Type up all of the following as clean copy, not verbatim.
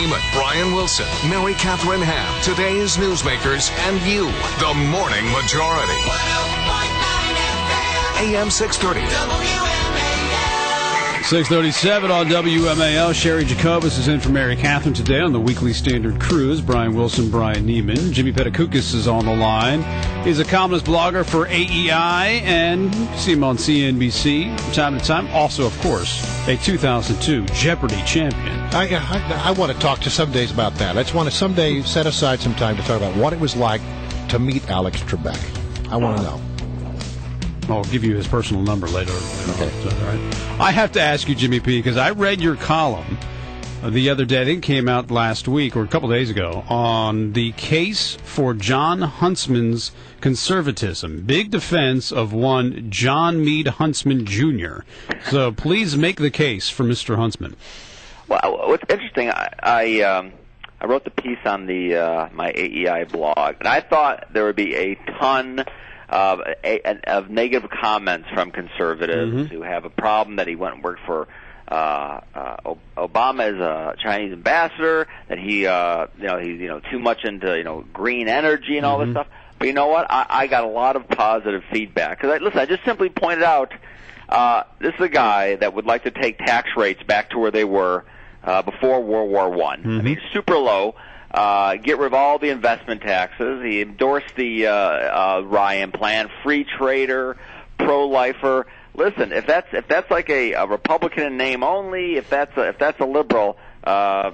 Neiman, Brian Wilson, Mary Catherine Ham, today's newsmakers, and you, the Morning Majority. 101.9 FM. AM 630. WMAL. 637 on WMAL. Sherry Jacobus is in for Mary Catherine today on the Weekly Standard Cruise. Brian Wilson, Brian Neiman. Jimmy Pethokoukis is on the line. He's a columnist blogger for AEI and see him on CNBC from time to time. Also, of course, a 2002 Jeopardy champion. I want to talk to some days about that. I just want to someday set aside some time to talk about what it was like to meet Alex Trebek. I want to know. I'll give you his personal number later. Okay. All right. I have to ask you, Jimmy P., because I read your column the other day. I think it came out last week or a couple days ago on the case for Jon Huntsman's conservatism. Big defense of one Jon Huntsman Jr. So please make the case for Mr. Huntsman. Well, what's interesting, I wrote the piece on the my AEI blog, and I thought there would be a ton of negative comments from conservatives who have a problem that he went and worked for Obama as a Chinese ambassador, that he he's too much into green energy and all this stuff. But you know what? I got a lot of positive feedback because I just simply pointed out this is a guy that would like to take tax rates back to where they were before World War I. I mean, super low. Get rid of all the investment taxes. He endorsed the Ryan plan, free trader, pro-lifer. Listen, if that's like a Republican in name only, if that's a liberal, I'm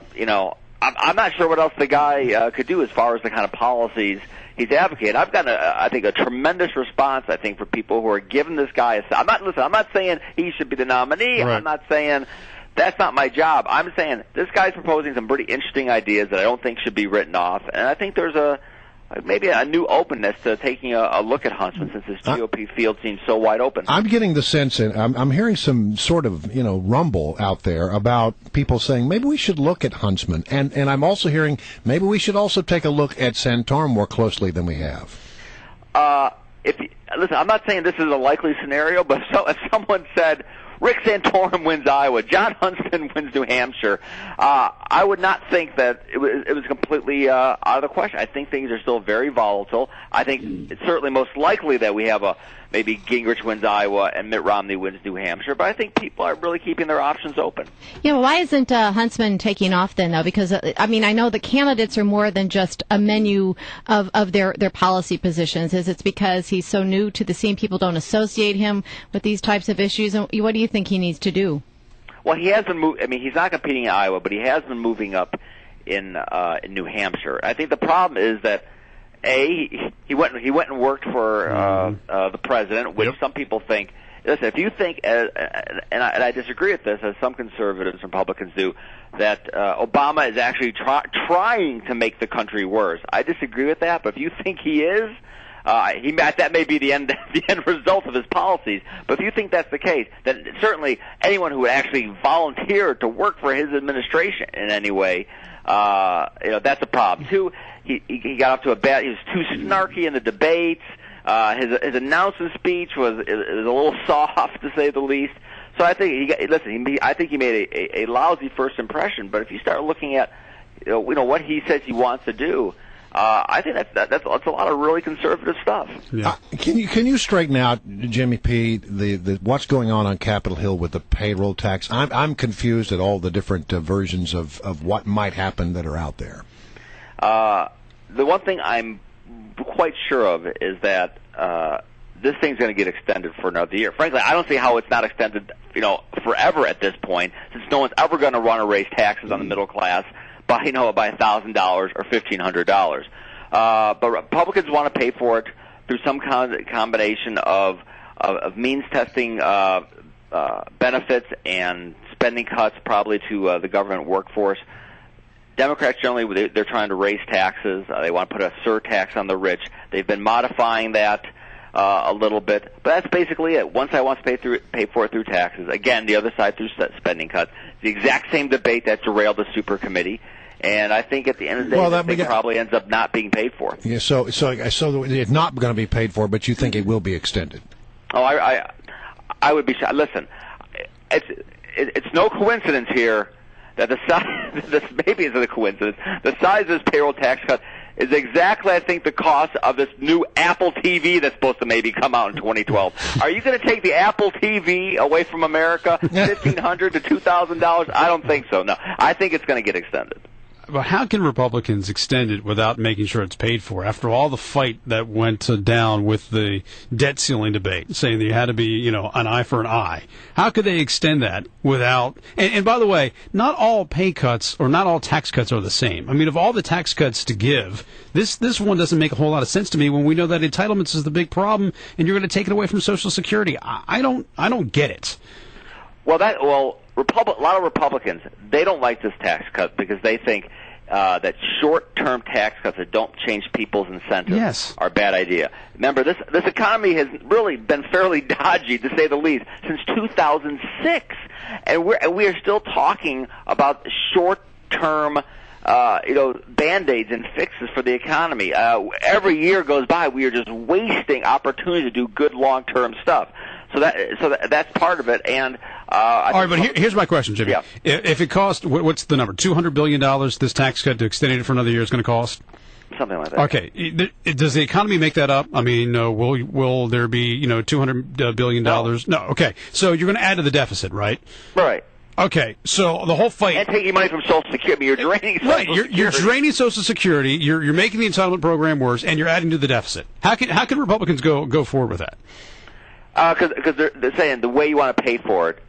not sure what else the guy could do as far as the kind of policies he's advocating. I've got I think a tremendous response. I think for people who are giving this guy I'm not saying he should be the nominee. Right. I'm not saying. That's not my job. I'm saying this guy's proposing some pretty interesting ideas that I don't think should be written off, and I think there's maybe a new openness to taking a look at Huntsman since this GOP field seems so wide open. I'm getting the sense, and I'm hearing some sort of rumble out there about people saying maybe we should look at Huntsman, and I'm also hearing maybe we should also take a look at Santorum more closely than we have. Listen, I'm not saying this is a likely scenario, but if someone said Rick Santorum wins Iowa, Jon Huntsman wins New Hampshire, I would not think that it was completely out of the question. I think things are still very volatile. I think it's certainly most likely that we have maybe Gingrich wins Iowa and Mitt Romney wins New Hampshire, but I think people are really keeping their options open. Yeah, well, why isn't Huntsman taking off then, though? Because, I know the candidates are more than just a menu of their policy positions. Is it because he's so new to the scene, people don't associate him with these types of issues? And what do you think he needs to do? Well, he has been he's not competing in Iowa, but he has been moving up in New Hampshire. I think the problem is that he went and worked for the president, which some people think. Listen, if you think, and I disagree with this, as some conservatives and Republicans do, that Obama is actually trying to make the country worse. I disagree with that, but if you think he is, that may be the end result of his policies. But if you think that's the case, then certainly anyone who would actually volunteer to work for his administration in any way, that's a problem. Two, he got off to he was too snarky in the debates. His announcement speech was a little soft, to say the least. So I think I think he made a lousy first impression. But if you start looking at what he says he wants to do, I think that's a lot of really conservative stuff. Yeah. Can you straighten out, Jimmy P, the what's going on Capitol Hill with the payroll tax? I'm confused at all the different versions of what might happen that are out there. The one thing I'm quite sure of is that this thing's going to get extended for another year. Frankly, I don't see how it's not extended, forever at this point, since no one's ever going to want to raise taxes on the middle class by $1,000 or $1,500. But Republicans want to pay for it through some combination of means testing benefits and spending cuts, probably to the government workforce. Democrats generally, they're trying to raise taxes. They want to put a surtax on the rich. They've been modifying that a little bit, but that's basically it. One side wants to pay for it through taxes. Again, the other side through spending cuts. The exact same debate that derailed the super committee. And I think at the end of the day, that thing probably ends up not being paid for. Yeah, so it's not going to be paid for, but you think it will be extended? Oh, I would be shocked. Listen, it's no coincidence here that the size, this maybe is a coincidence, the size of this payroll tax cut is exactly, I think, the cost of this new Apple TV that's supposed to maybe come out in 2012. Are you going to take the Apple TV away from America, $1,500 to $2,000? I don't think so, no. I think it's going to get extended. But how can Republicans extend it without making sure it's paid for? After all the fight that went down with the debt ceiling debate, saying that you had to be, an eye for an eye, how could they extend that without? And by the way, not all pay cuts or not all tax cuts are the same. I mean, of all the tax cuts to give, this one doesn't make a whole lot of sense to me when we know that entitlements is the big problem, and you're going to take it away from Social Security. I don't get it. A lot of Republicans, they don't like this tax cut because they think that short-term tax cuts that don't change people's incentives are a bad idea. Remember, this economy has really been fairly dodgy, to say the least, since 2006, and we are still talking about short-term Band-Aids and fixes for the economy. Every year goes by, we are just wasting opportunity to do good long-term stuff. So that's part of it. And all right, but here's my question, Jimmy. Yeah. If it costs, what's the number? $200 billion. This tax cut to extend it for another year is going to cost. Something like that. Okay. Does the economy make that up? I mean, will there be $200 billion? No. Okay. So you're going to add to the deficit, right? Right. Okay, so the whole fight and taking money from Social Security, you're draining Social Security. You're draining Social Security. You're making the entitlement program worse, and you're adding to the deficit. How can Republicans go forward with that? Because they're saying the way you want to pay for it